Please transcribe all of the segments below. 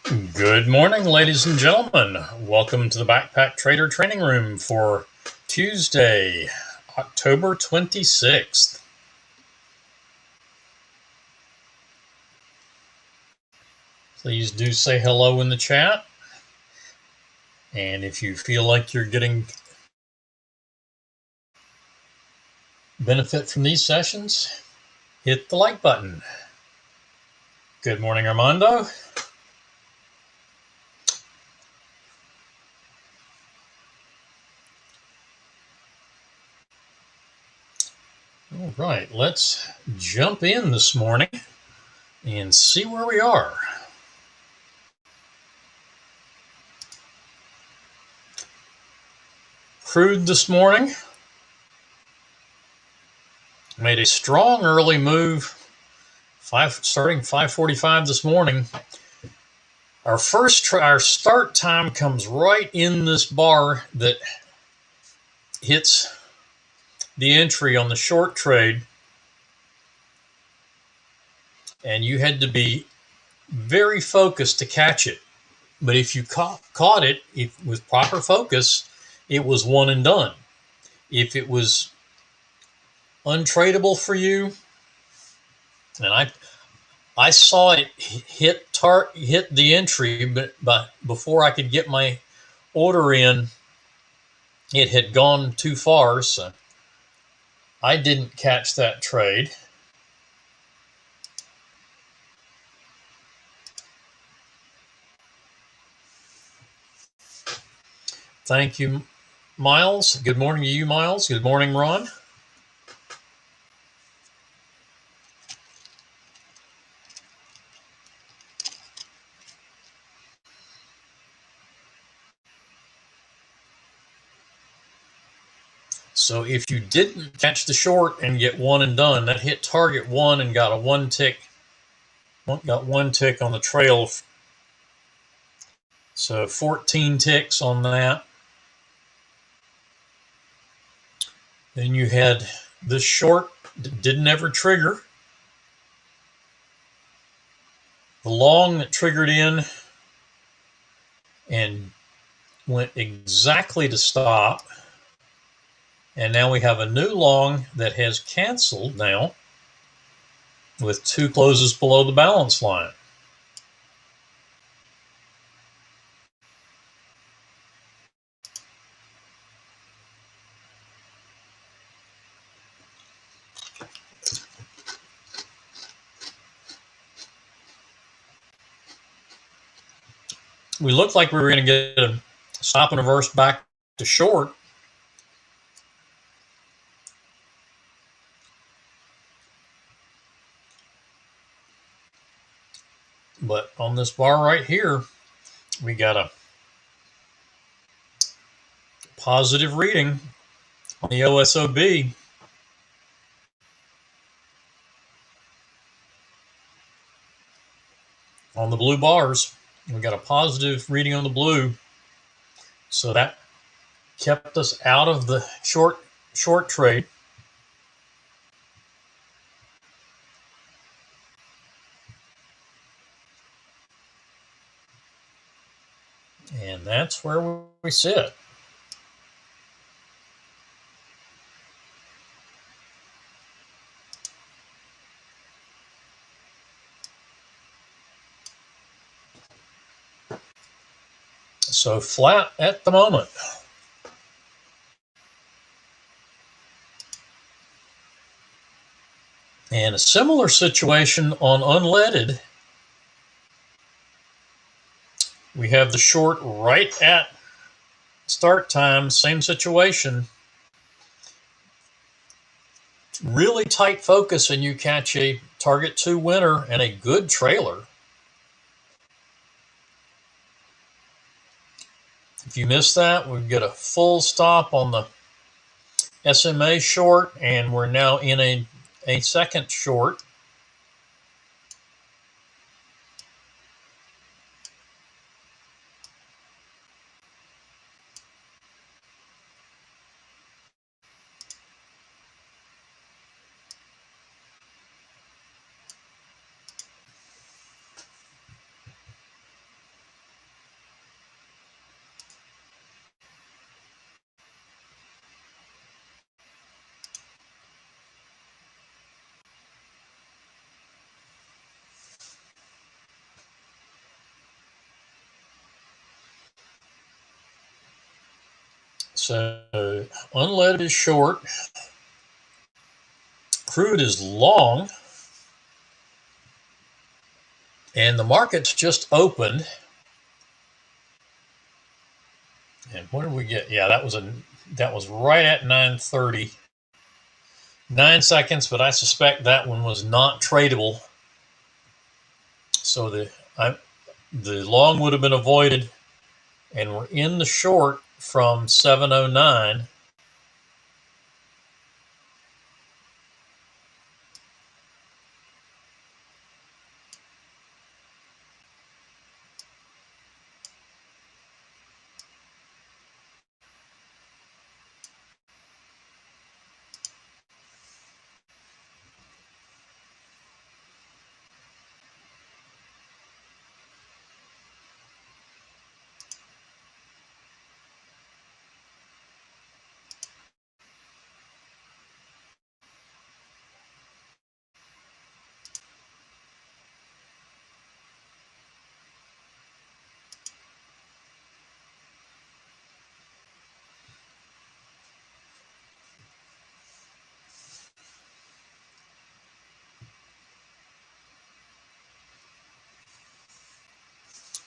Good morning, ladies and gentlemen. Welcome to the Backpacktrader training room for Tuesday, October 26th. Please do say hello in the chat. And if you feel like you're getting benefit from these sessions, hit the like button. Good morning, Armando. All right, let's jump in this morning and see where we are. Crude this morning made a strong early move, starting 5:45 this morning. Our start time comes right in this bar that hits the entry on the short trade, and you had to be very focused to catch it. But if you caught it with proper focus, it was one and done. If it was untradeable for you, and I saw it hit the entry, but before I could get my order in, it had gone too far, so I didn't catch that trade. Thank you, Miles. Good morning to you, Miles. Good morning, Ron. So if you didn't catch the short and get one and done, that hit target one and got one tick on the trail. So 14 ticks on that. Then you had the short didn't ever trigger. The long that triggered in and went exactly to stop. And now we have a new long that has canceled now with two closes below the balance line. We looked like we were going to get a stop and reverse back to short. But on this bar right here, we got a positive reading on the OSOB. On the blue bars, we got a positive reading on the blue. So that kept us out of the short trade. And that's where we sit. So flat at the moment. And a similar situation on unleaded. We have the short right at start time, same situation. Really tight focus and you catch a target 2 winner and a good trailer. If you miss that, we get a full stop on the SMA short, and we're now in a second short. So unleaded is short, crude is long, and the market's just opened. And what did we get? Yeah, that was right at 9:30. 9 seconds, but I suspect that one was not tradable. So the long would have been avoided, and we're in the short from 7:09.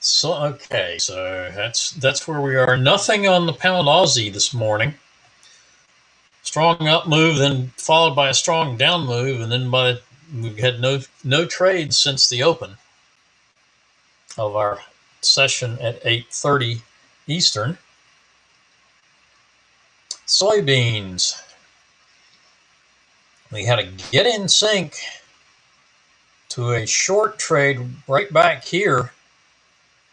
So okay, so that's where we are. Nothing on the pound Aussie this morning. Strong up move, then followed by a strong down move, and then we've had no trades since the open of our session at 8:30 Eastern. Soybeans. We had a get in sync to a short trade right back here,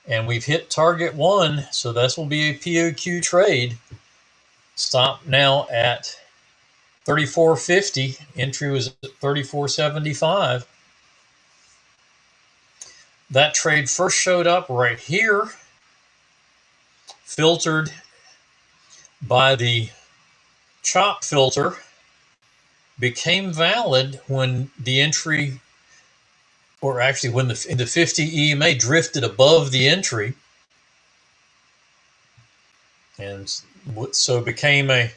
and we've hit target 1, so this will be a POQ trade. Stop now at 34.50. Entry was at 34.75. That trade first showed up right here, filtered by the chop filter, became valid when the entry, or actually when the 50 EMA drifted above the entry, and so became a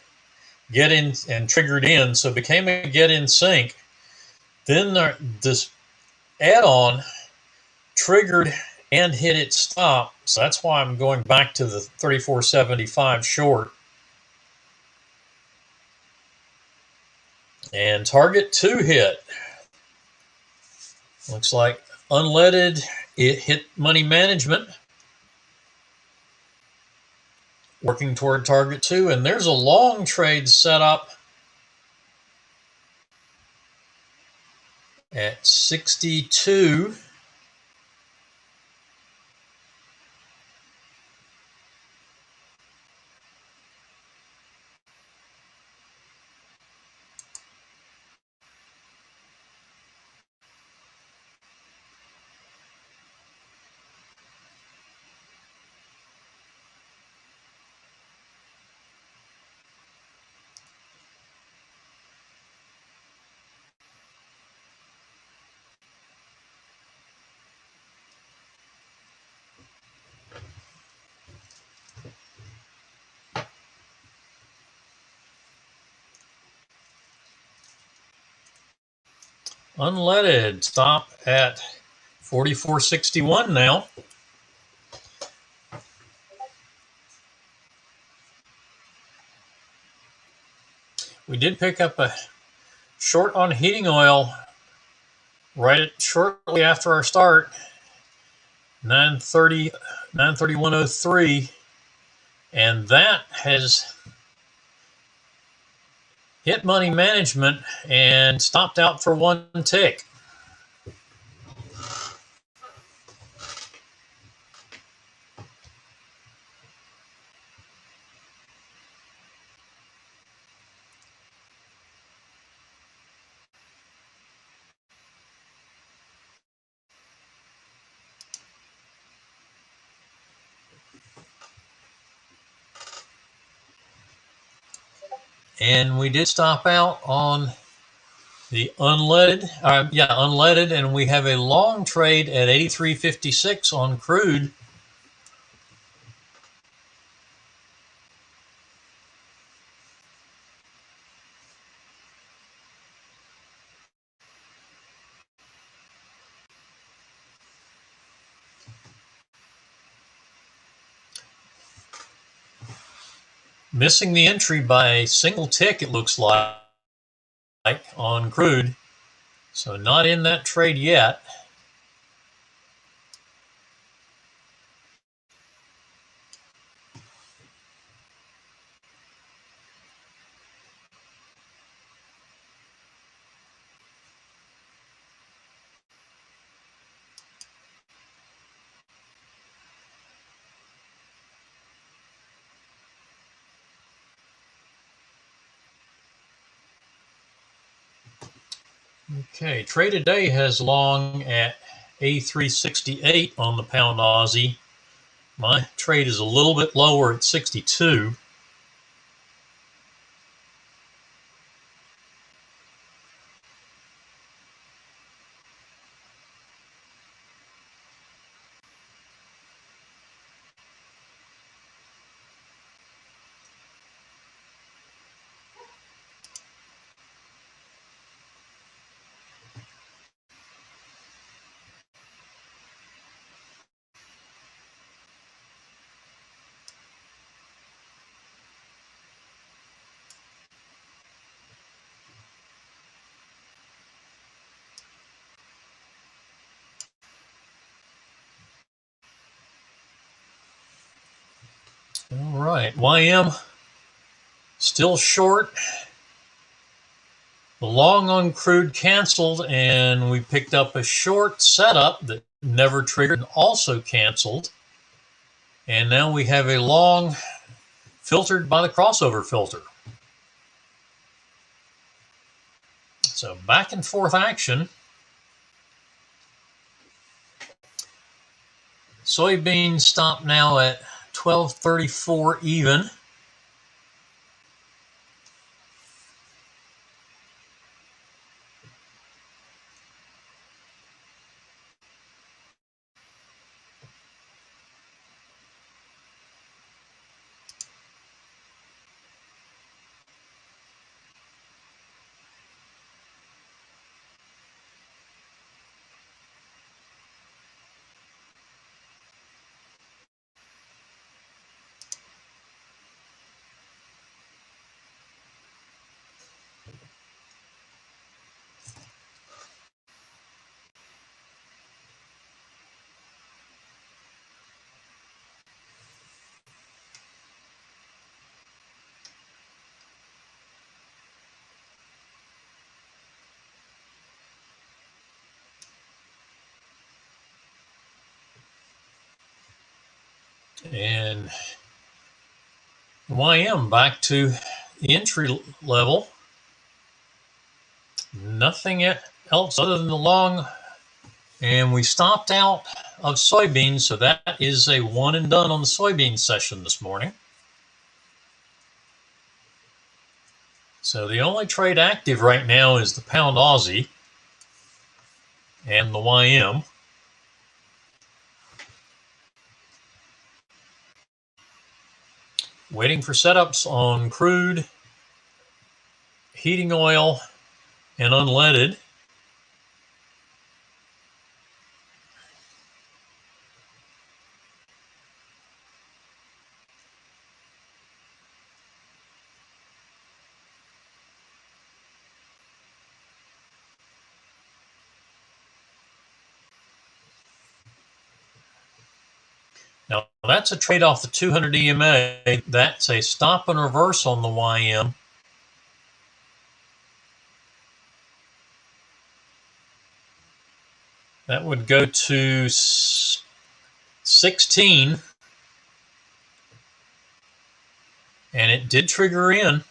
get in and triggered in, so became a get in sync. Then this add-on triggered and hit its stop, so that's why I'm going back to the 34.75 short. And target 2 hit. Looks like unleaded, it hit money management, working toward target 2, and there's a long trade set up at 62. Unleaded stop at 44.61 now. We did pick up a short on heating oil shortly after our start, 9:31.03, and that has hit money management and stopped out for 1 tick. And we did stop out on the unleaded, unleaded, and we have a long trade at 83.56 on crude. Missing the entry by a single tick, it looks like, on crude. So not in that trade yet. Okay, trade today has long at A368 on the pound Aussie. My trade is a little bit lower at 62. All right, YM still short. The long on crude canceled, and we picked up a short setup that never triggered and also canceled. And now we have a long filtered by the crossover filter. So back and forth action. Soybeans stop now at 12.34 even. And YM back to the entry level. Nothing else other than the long. And we stopped out of soybeans, so that is a one and done on the soybean session this morning. So the only trade active right now is the pound Aussie and the YM. Waiting for setups on crude, heating oil, and unleaded. Now that's a trade off the 200 EMA. That's a stop and reverse on the YM. That would go to 16. And it did trigger in.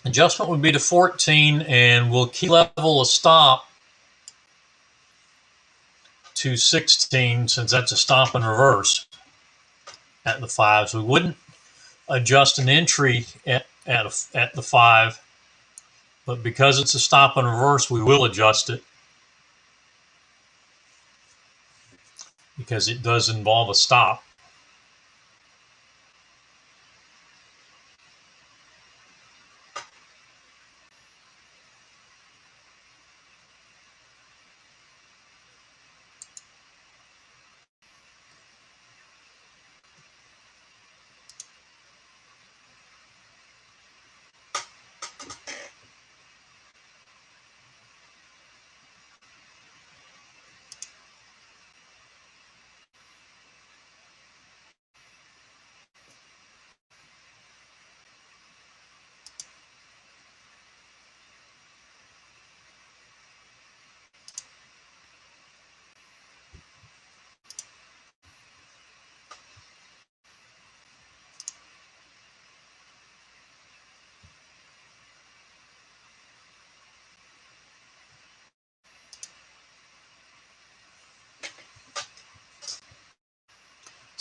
Adjustment would be to 14, and we'll key level a stop to 16 since that's a stop and reverse at the 5. So we wouldn't adjust an entry at the 5, but because it's a stop and reverse, we will adjust it. because it does involve a stop.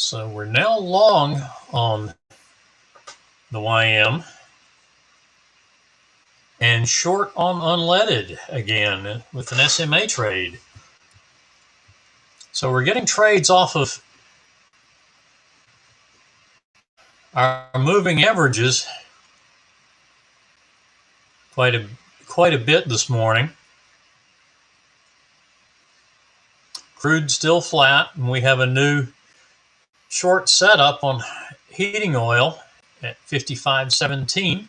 So we're now long on the YM and short on unleaded again with an SMA trade. So we're getting trades off of our moving averages quite a bit this morning. Crude still flat, and we have a new short setup on heating oil at 55.17.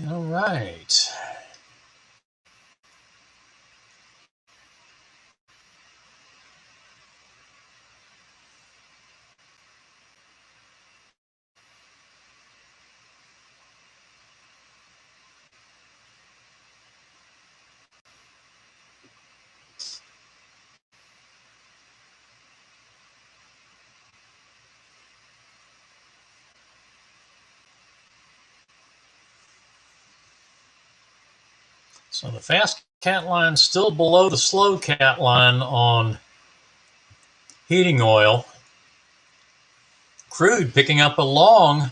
All right. So the fast cat line still below the slow cat line on heating oil. Crude picking up a long.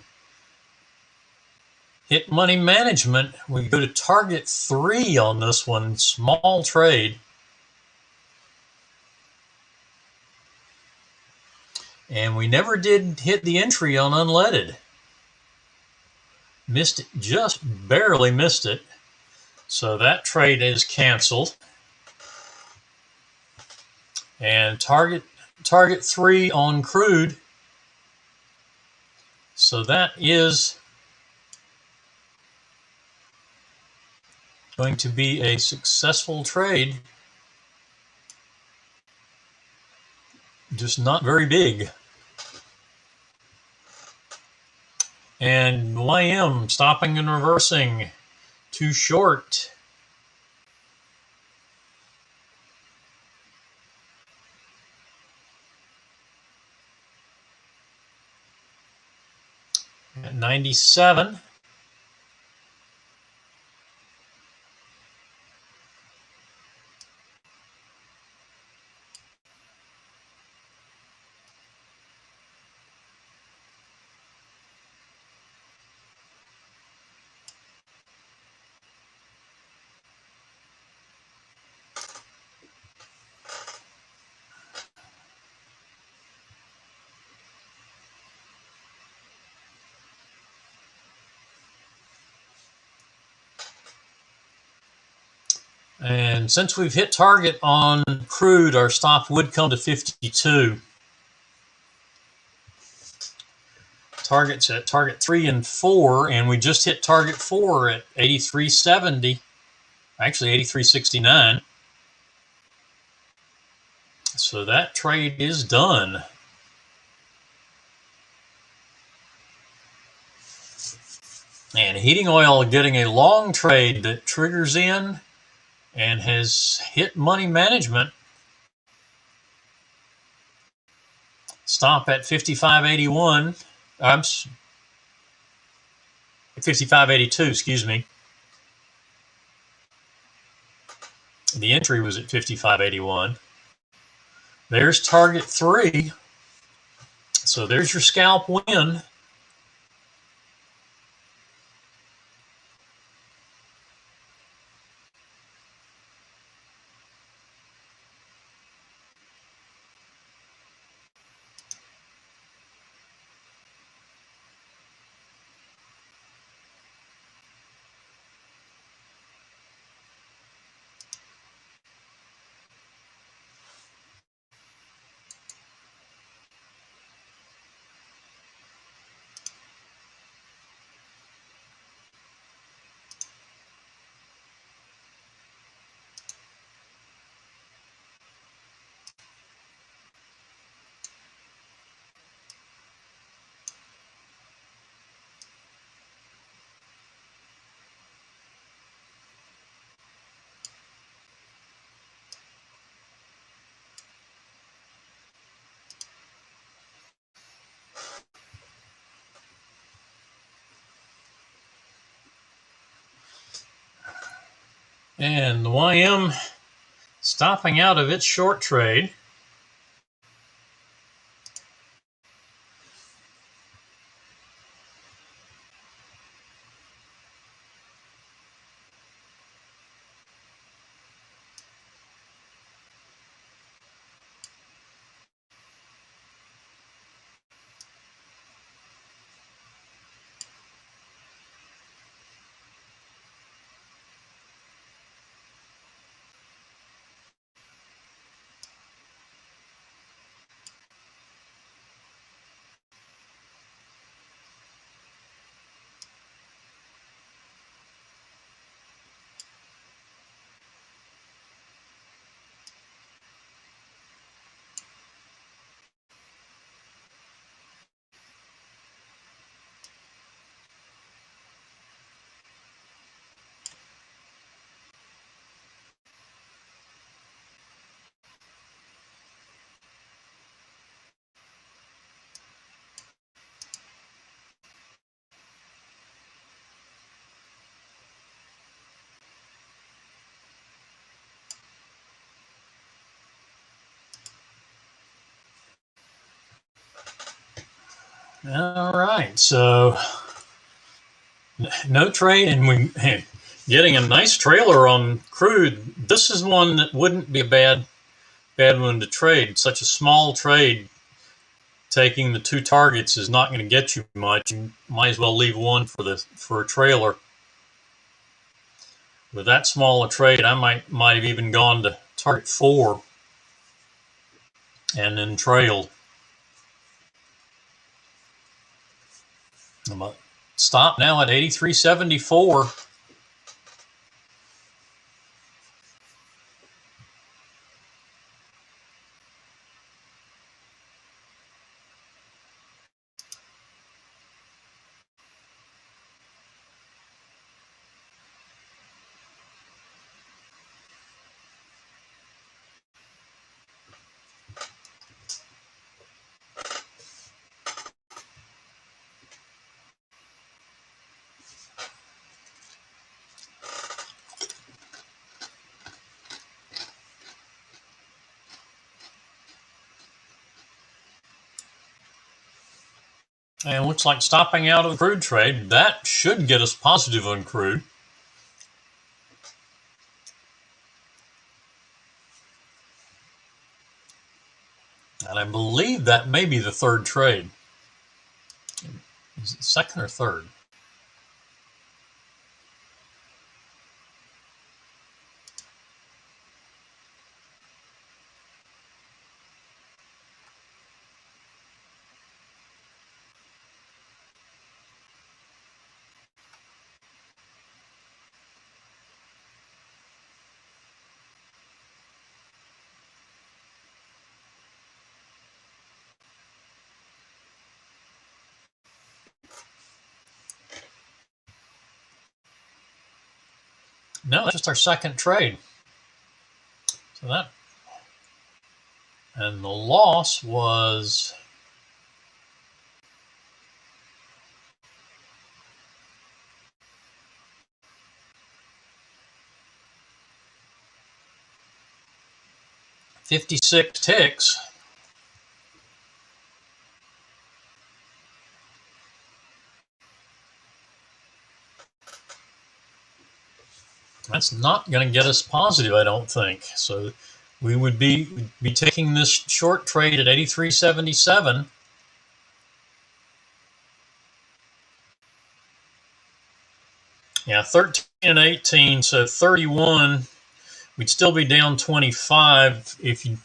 Hit money management. We go to target 3 on this one. Small trade. And we never did hit the entry on unleaded. Missed it, just barely missed it. So that trade is canceled. And target 3 on crude. So that is going to be a successful trade. Just not very big. And YM stopping and reversing. Too short. At 97. And since we've hit target on crude, our stop would come to 52. Targets at target 3 and 4, and we just hit target 4 at 83.70, actually 83.69. So that trade is done. And heating oil getting a long trade that triggers in and has hit money management. Stop at 55.81. 55.82, excuse me. The entry was at 55.81. There's target 3. So there's your scalp win. And the YM stopping out of its short trade. All right, so no trade, and we getting a nice trailer on crude. This is one that wouldn't be a bad one to trade. Such a small trade, taking the 2 targets is not going to get you much. You might as well leave one for a trailer. With that small a trade, I might have even gone to target 4 and then trailed. I'm gonna stop now at 83.74. And it looks like stopping out of the crude trade. That should get us positive on crude. And I believe that may be the 3rd trade. Is it 2nd or 3rd? No, that's just our second trade. So that, and the loss was $56 ticks. That's not going to get us positive, I don't think. So we would be taking this short trade at 83.77. Yeah, 13 and 18, so 31. We'd still be down 25 if you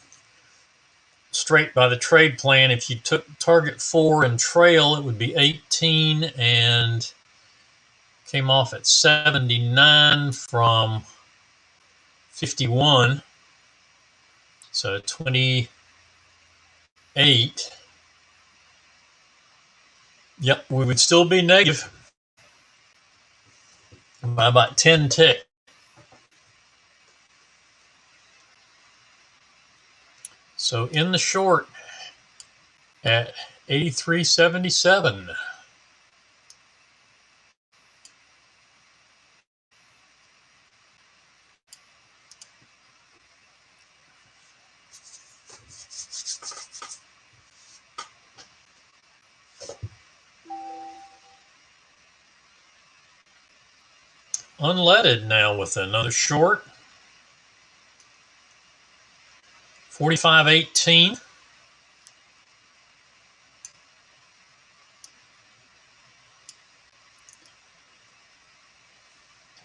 straight by the trade plan. If you took target 4 and trail, it would be 18 and came off at 79 from 51. So 28. Yep, we would still be negative by about 10 ticks. So in the short at 83.77. Unleaded now with another short. 45.18.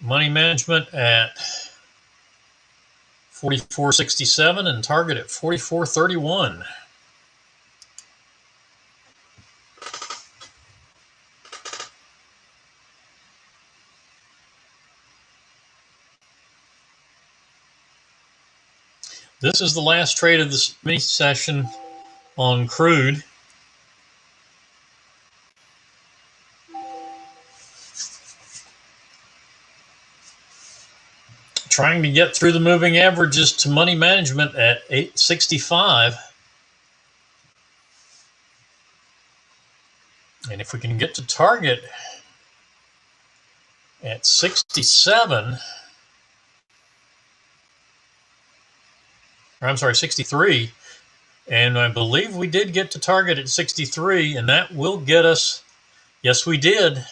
Money management at 44.67 and target at 44.31. This is the last trade of this mini session on crude. Trying to get through the moving averages to money management at 865. And if we can get to target at 67, or I'm sorry, 63, and I believe we did get to target at 63, and that will get us, yes, we did.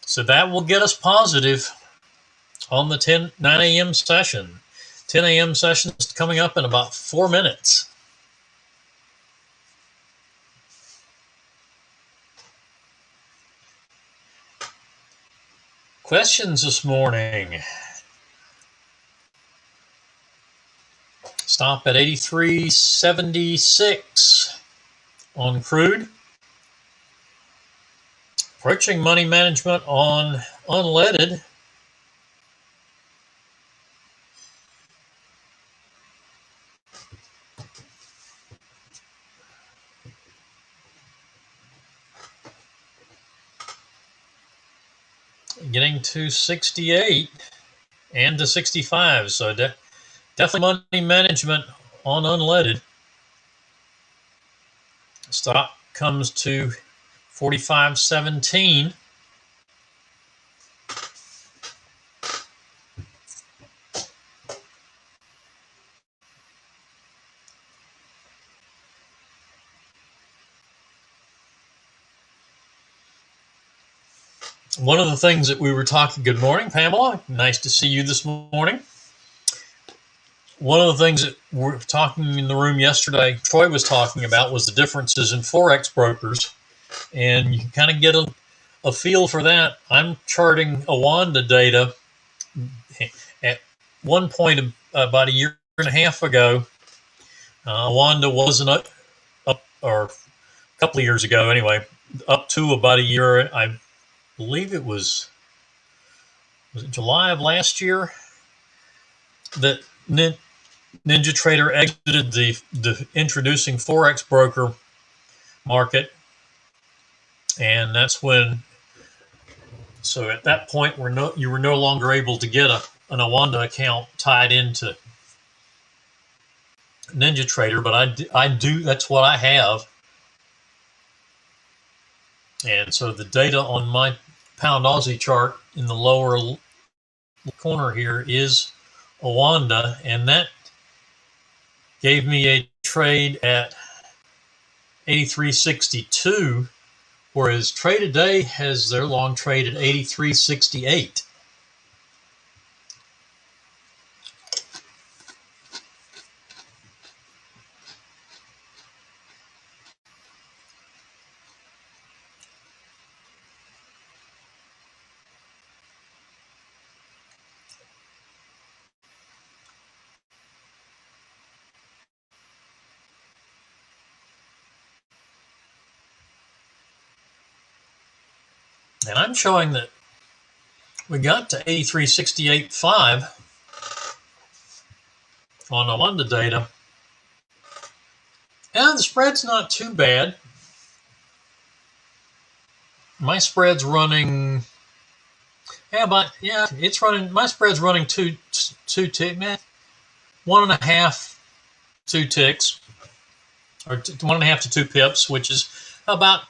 So that will get us positive on the 9 a.m. session. 10 a.m. session is coming up in about 4 minutes. Questions this morning. Stop at 83.76 on crude. Approaching money management on unleaded. Getting to 68 and to 65. So definitely money management on unleaded. Stock comes to 45.17. One of the things that we were talking, good morning, Pamela. Nice to see you this morning. One of the things that we were talking in the room yesterday, Troy was talking about, was the differences in Forex brokers. And you can kind of get a feel for that. I'm charting Awanda data. At one point about a year and a half ago, Awanda wasn't up, or a couple of years ago anyway, up to about a year. I believe it was it July of last year that NinjaTrader exited the introducing Forex broker market. And that's when, so at that point, you were no longer able to get an Awanda account tied into NinjaTrader, but I do, that's what I have. And so the data on my pound Aussie chart in the lower corner here is Awanda, and that gave me a trade at 83.62, whereas Trade a Day has their long trade at 83.68. And I'm showing that we got to 83.68.5 on Awanda data. And the spread's not too bad. My spread's running, it's running, my spread's running two ticks, 1.5, 2 ticks, or 1.5 to 2 pips, which is about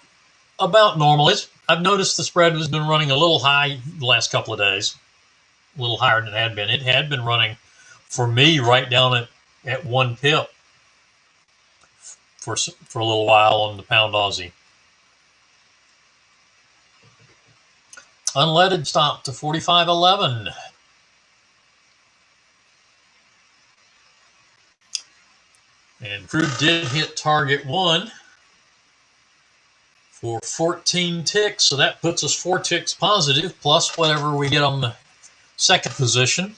normal. I've noticed the spread has been running a little high the last couple of days, a little higher than it had been. It had been running for me right down at 1 pip for a little while on the pound Aussie. Unleaded stopped to 45.11. And crude did hit target 1 for 14 ticks, so that puts us 4 ticks positive, plus whatever we get on the second position.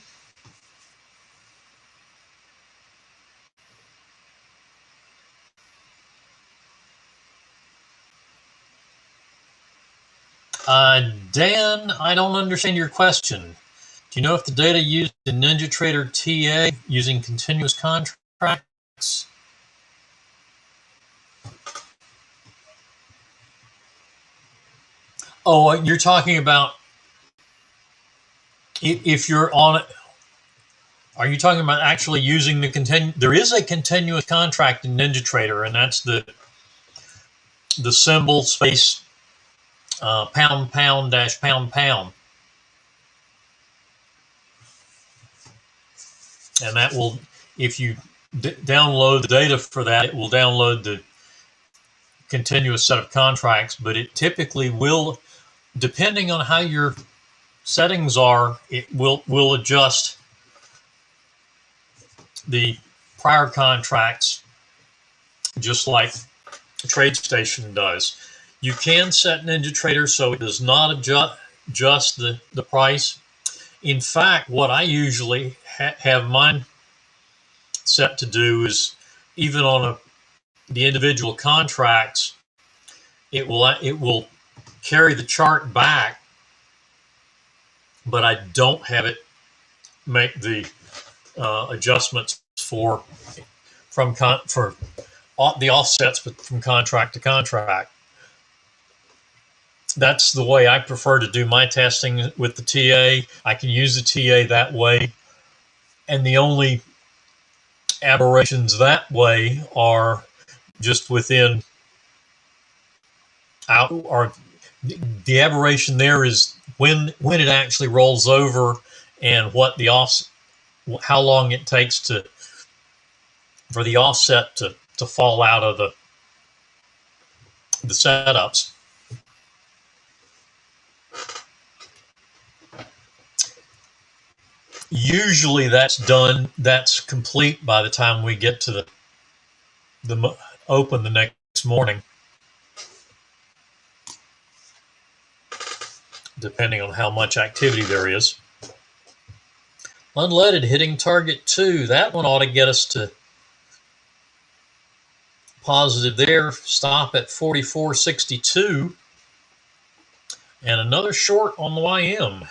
Dan, I don't understand your question. Do you know if the data used in NinjaTrader TA using continuous contracts? Oh, you're talking about if you're on it. Are you talking about actually using the there is a continuous contract in NinjaTrader, and that's the symbol space pound dash pound. And that will, if you download the data for that, it will download the continuous set of contracts, but it typically will, depending on how your settings are, it will adjust the prior contracts just like TradeStation does. You can set NinjaTrader so it does not adjust the price. In fact, what I usually have mine set to do is, even on the individual contracts, it will carry the chart back, but I don't have it make the adjustments for the offsets from contract to contract. That's the way I prefer to do my testing with the TA. I can use the TA that way, and the only aberrations that way are just within out, or the aberration there is when it actually rolls over, and what the how long it takes for the offset to fall out of the setups. Usually that's complete by the time we get to the open the next morning, depending on how much activity there is. Unleaded hitting target 2. That one ought to get us to positive there. Stop at 44.62. And another short on the YM.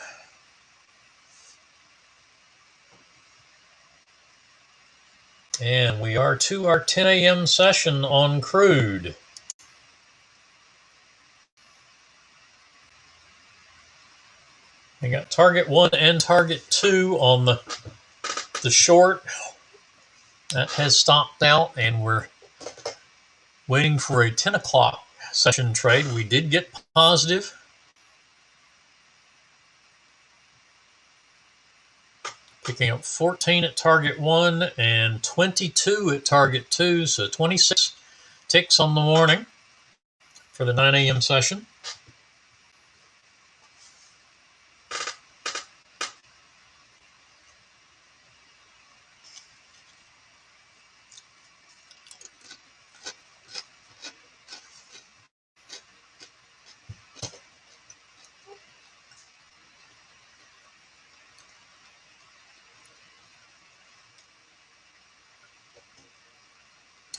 And we are to our 10 a.m. session on crude. We got target 1 and target 2 on the short. That has stopped out, and we're waiting for a 10 o'clock session trade. We did get positive. Picking up 14 at target 1 and 22 at target 2, so 26 ticks on the morning for the 9 a.m. session.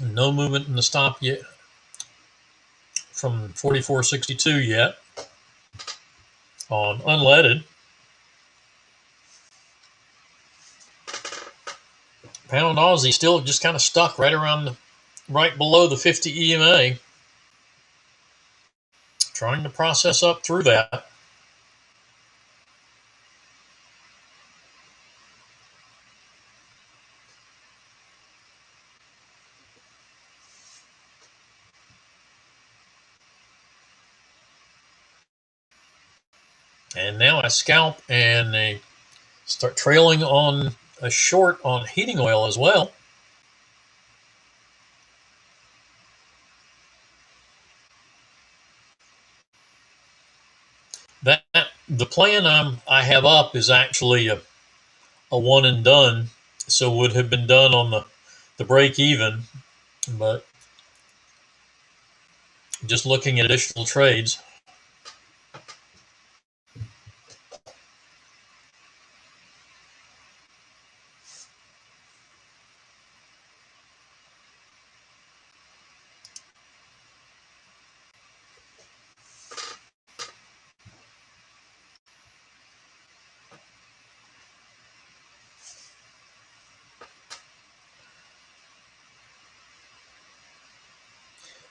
No movement in the stop yet from 44.62 yet on unleaded. Pound Aussie still just kind of stuck right around right below the 50 EMA. Trying to process up through that. And now I scalp and they start trailing on a short on heating oil as well. That the plan I have up is actually a one and done, so would have been done on the break even, but just looking at additional trades.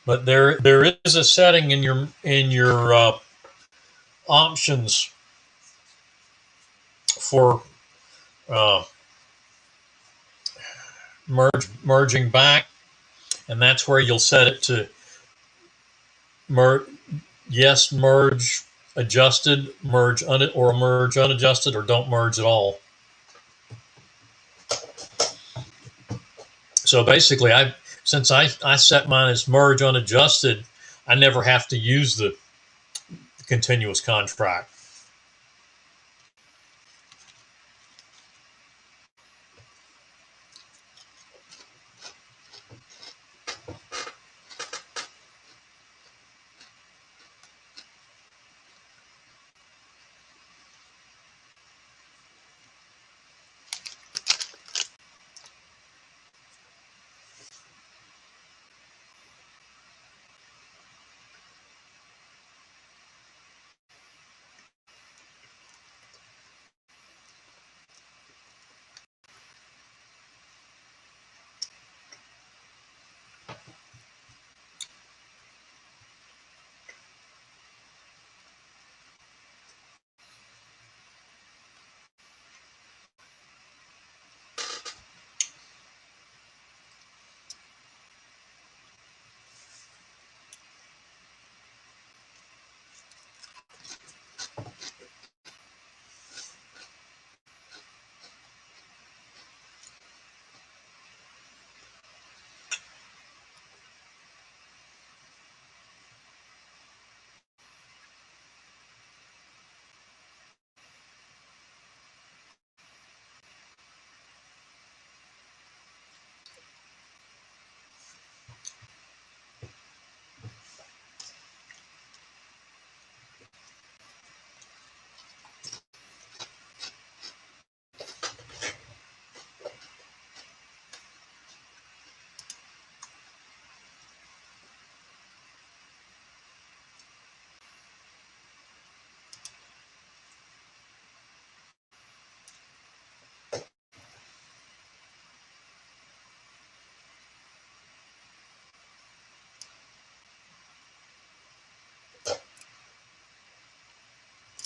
But there is a setting in your options for merging back, and that's where you'll set it to merge adjusted, merge or merge unadjusted, or don't merge at all. So basically, since I set mine as merge unadjusted, I never have to use the continuous contract.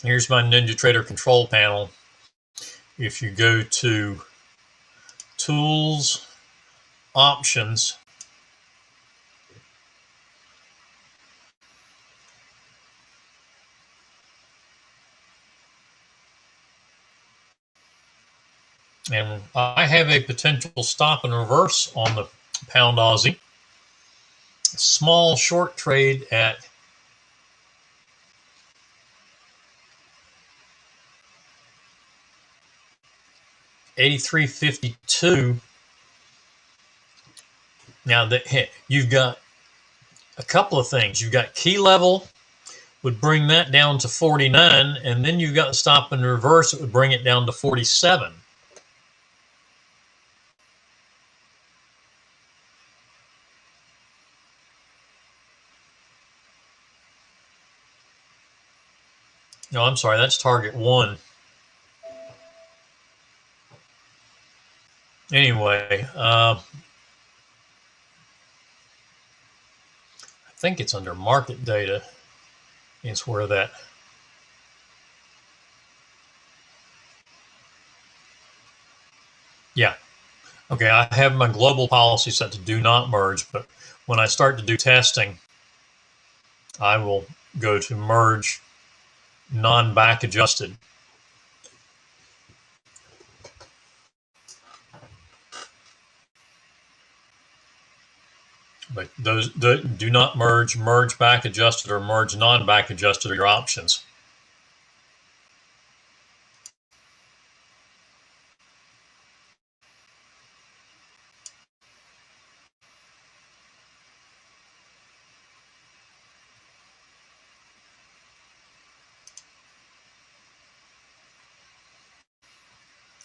Here's my NinjaTrader control panel. If you go to Tools, Options, and I have a potential stop and reverse on the pound Aussie. Small short trade at 83.52. Now you've got a couple of things. You've got key level would bring that down to 49, and then you've got stop and reverse, it would bring it down to 47. No, I'm sorry, that's target 1. Anyway, I think it's under market data. It's where that. Yeah. Okay, I have my global policy set to do not merge, but when I start to do testing, I will go to merge non-back adjusted. But those do not merge back adjusted or merge non-back adjusted are your options.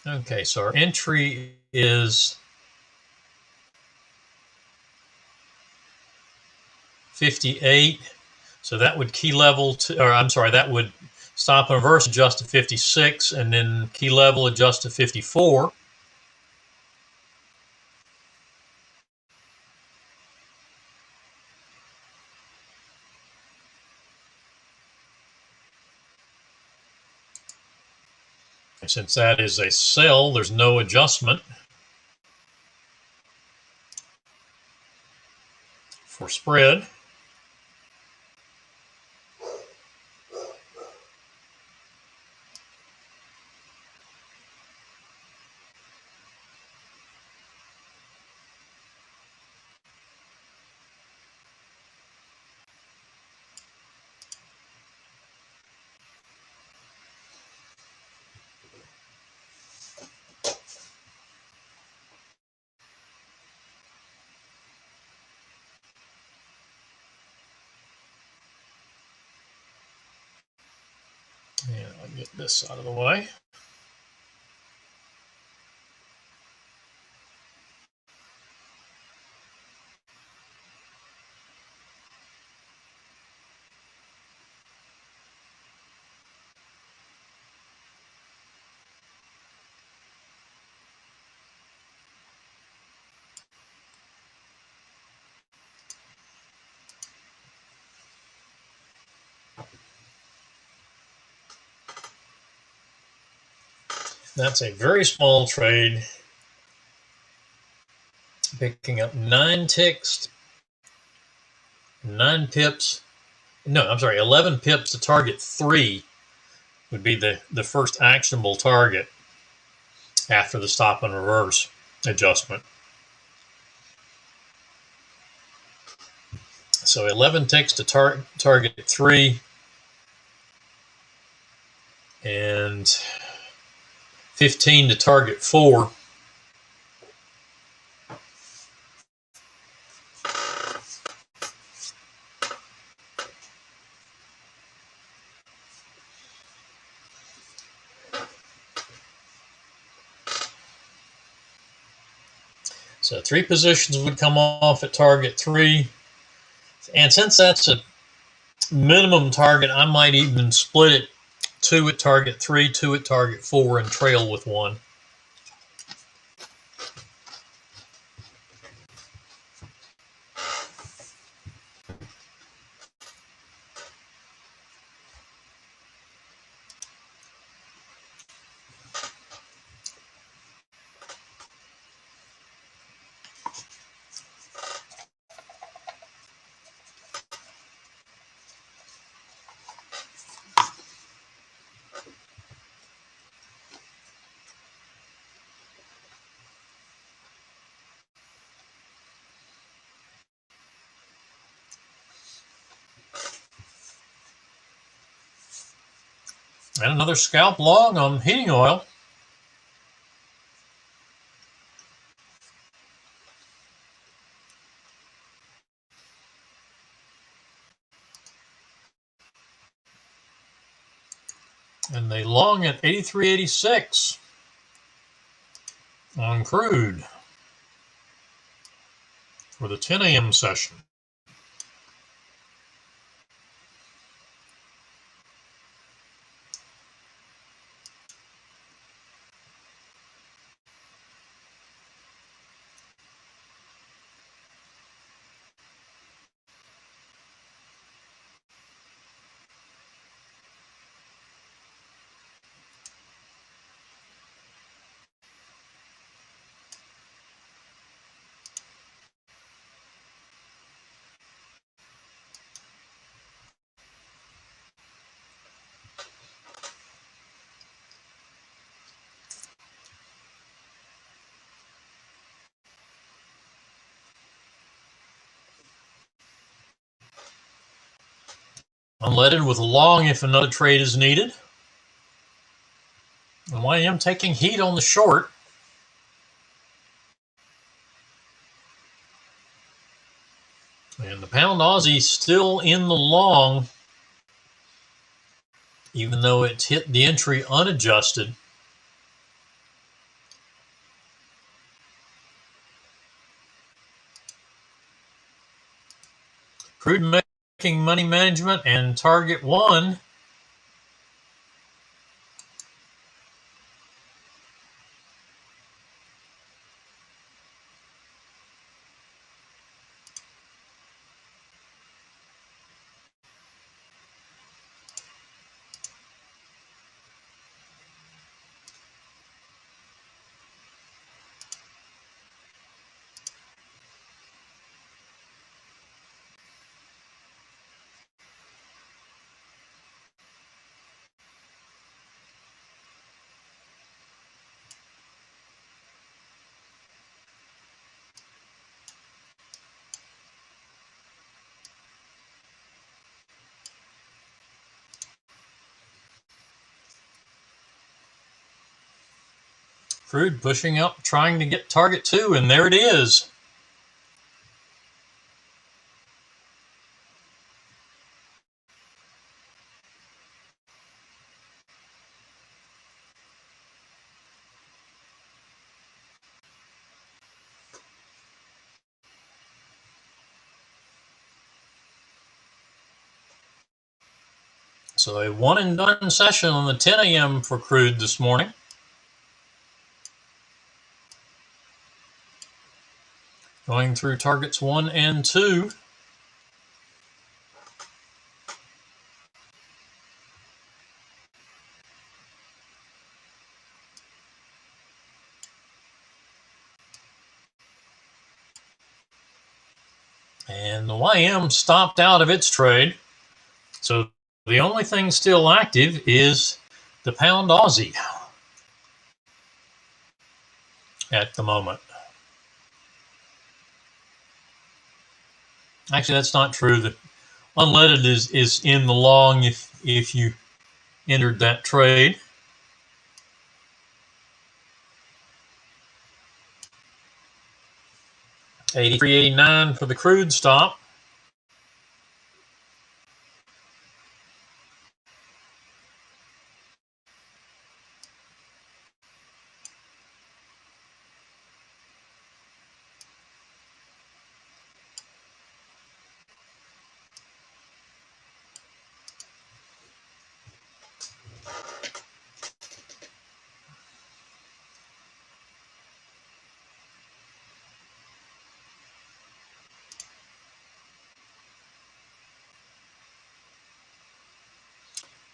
Okay, so our entry is 58. So that would key level to, or I'm sorry, that would stop and reverse adjust to 56, and then key level adjust to 54. And since that is a sell, there's no adjustment for spread. And I'll get this out of the way. That's a very small trade, picking up 9 ticks, 9 pips. No, I'm sorry, 11 pips to target 3 would be the first actionable target after the stop and reverse adjustment. So 11 ticks to target 3 and 15 to target 4. So 3 positions would come off at target 3. And since that's a minimum target, I might even split it 2 at target 3, 2 at target 4, and trail with 1. And another scalp long on heating oil. And they long at 83.86 on crude for the 10 a.m. session. Unleaded with a long if another trade is needed. And YM taking heat on the short. And the pound Aussie still in the long, even though it's hit the entry unadjusted. Crude making money management and target one. Crude pushing up, trying to get target two, and there it is. So a one and done session on the 10 a.m. for crude this morning. Going through targets 1 and 2. And the YM stopped out of its trade. So the only thing still active is the pound Aussie at the moment. Actually, that's not true. The unleaded is in the long if you entered that trade. $83.89 for the crude stop.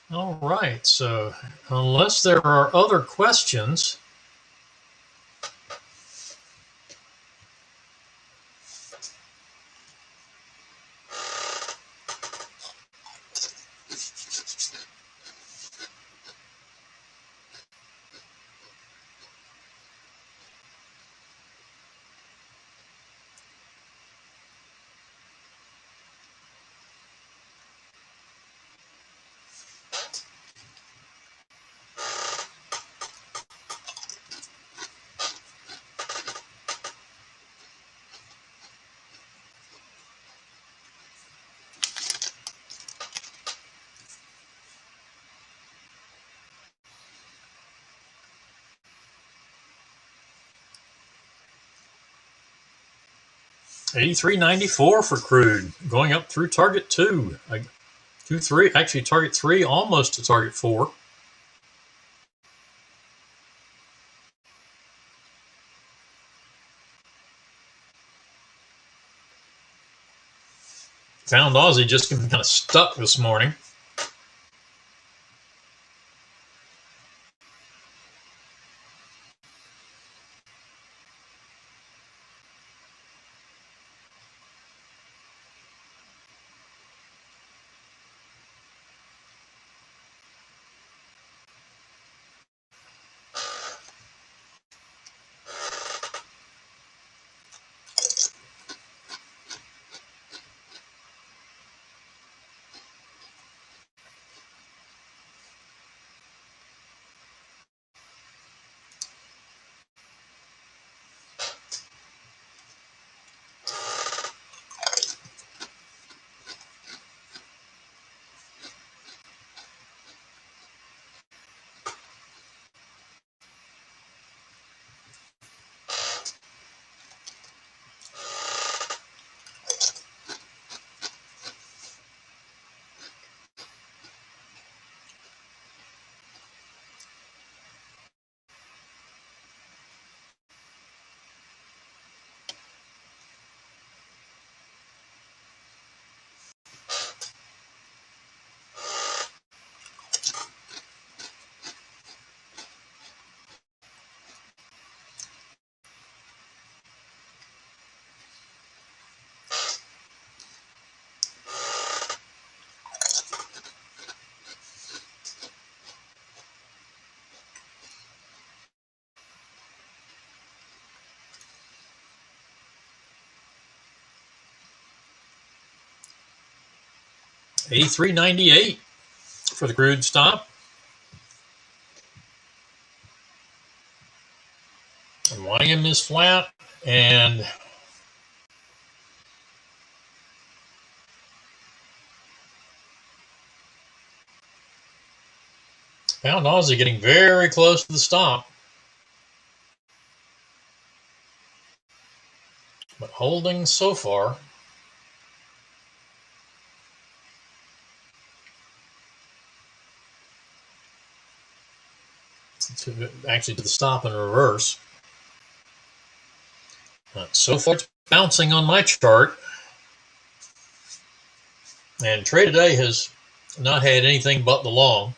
All right, so unless there are other questions, 83.94 for crude, going up through target 2. 2-3, actually target 3 almost to target 4. Found Aussie just kind of stuck this morning. $83.98 for the crude stop. And YM is flat, and Pound Aussie getting very close to the stop, but holding so far. Actually to the stop in reverse. So far it's bouncing on my chart, and trade today has not had anything but the long.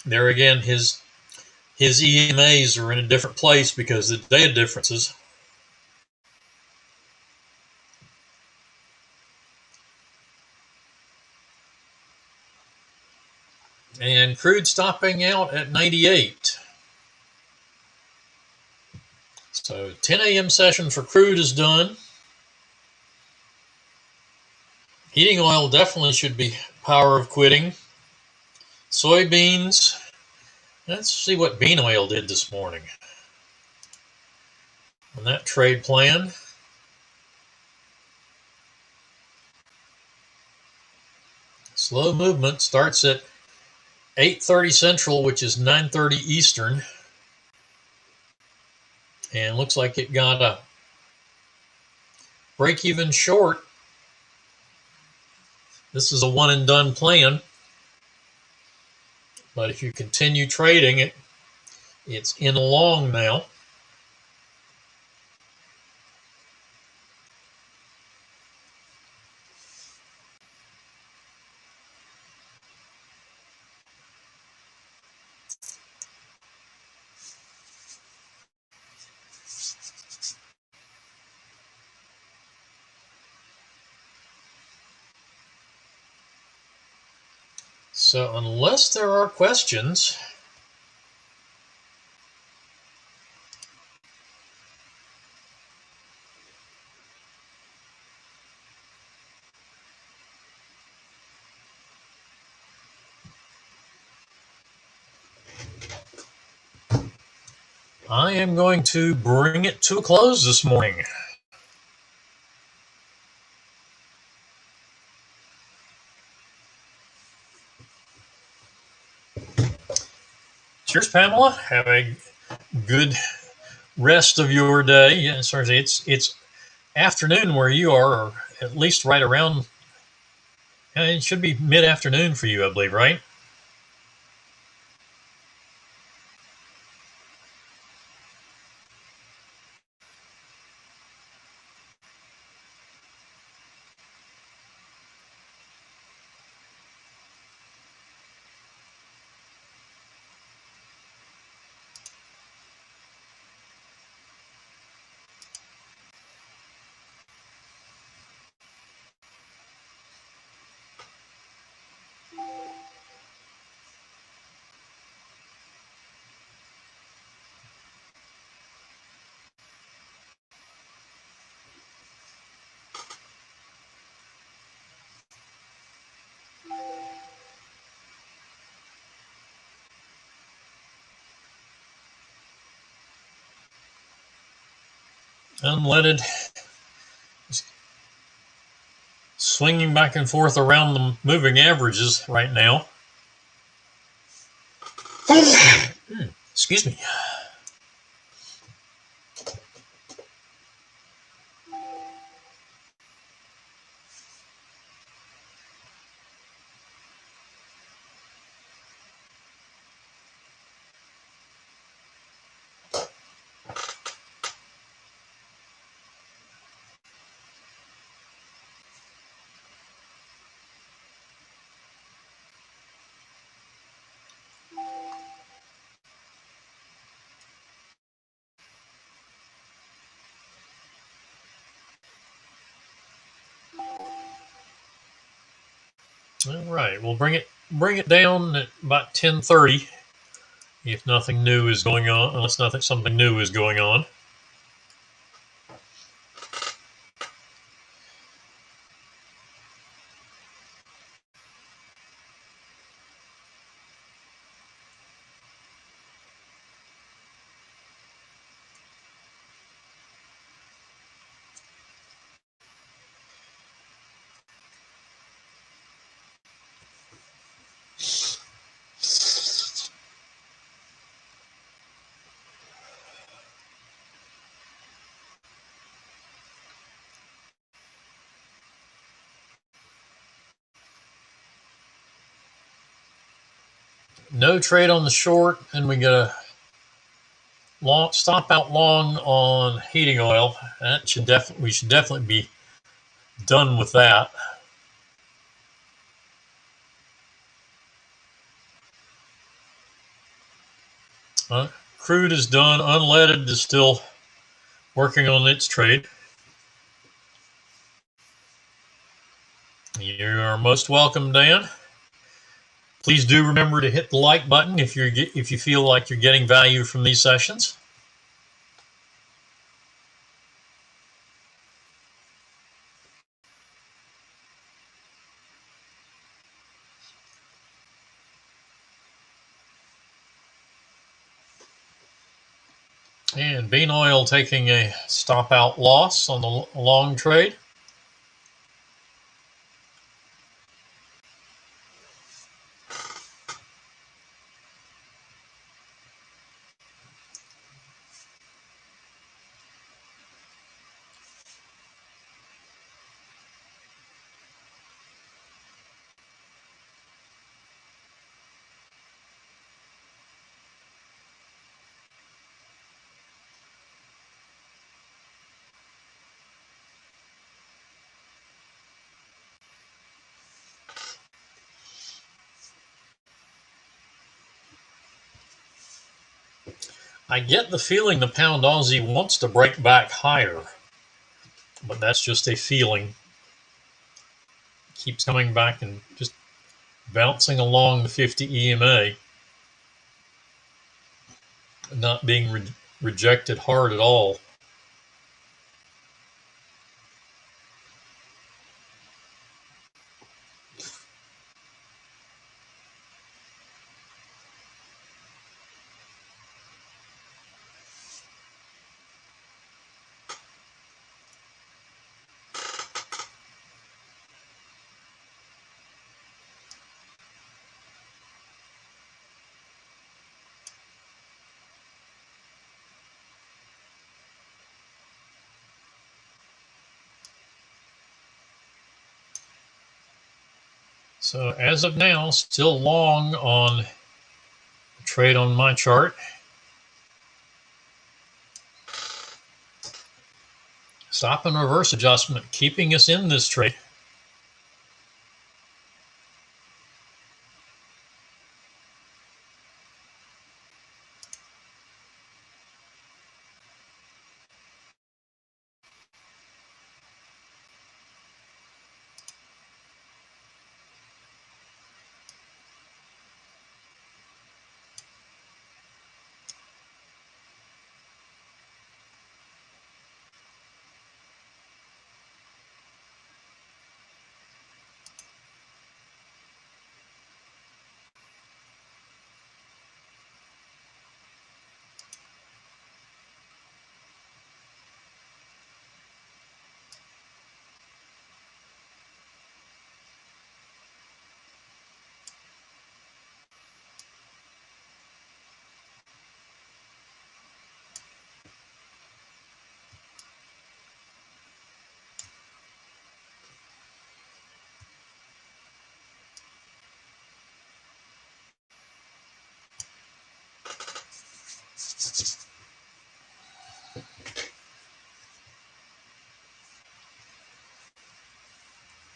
There again, his EMAs are in a different place because of the data differences. And crude stopping out at 98. So 10 a.m. session for crude is done. Heating oil definitely should be power of quitting. Soybeans. Let's see what bean oil did this morning on that trade plan. Slow movement starts at 8:30 Central, which is 9:30 Eastern. And looks like it got a break even short. This is a one and done plan. But if you continue trading it, it's in a long now. So unless there are questions, I am going to bring it to a close this morning. Cheers, Pamela. Have a good rest of your day. Yeah, sorry, it's afternoon where you are, or at least right around. It should be mid-afternoon for you, I believe, right? Unleaded, swinging back and forth around the moving averages right now. Excuse me. All right, we'll bring it down at about 10:30 if nothing new is going on, unless something new is going on. No trade on the short, and we get a long stop out long on heating oil. We should definitely be done with that. Crude is done. Unleaded is still working on its trade. You are most welcome, Dan. Please do remember to hit the like button if you feel like you're getting value from these sessions. And bean oil taking a stop out loss on the long trade. I get the feeling the pound Aussie wants to break back higher, but that's just a feeling. Keeps coming back and just bouncing along the 50 EMA, not being rejected hard at all. So as of now, still long on the trade on my chart. Stop and reverse adjustment, keeping us in this trade.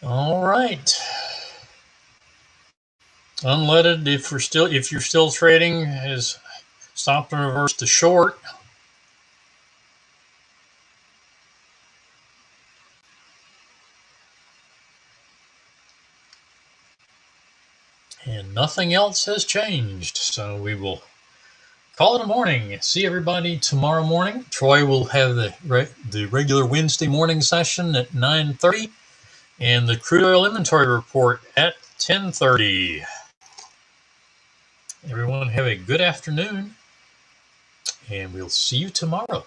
All right. Unleaded, if you're still trading, has stopped and reversed to short. And nothing else has changed. So we will call it a morning. See everybody tomorrow morning. Troy will have the regular Wednesday morning session at 9:30 and the crude oil inventory report at 10:30. Everyone have a good afternoon, and we'll see you tomorrow.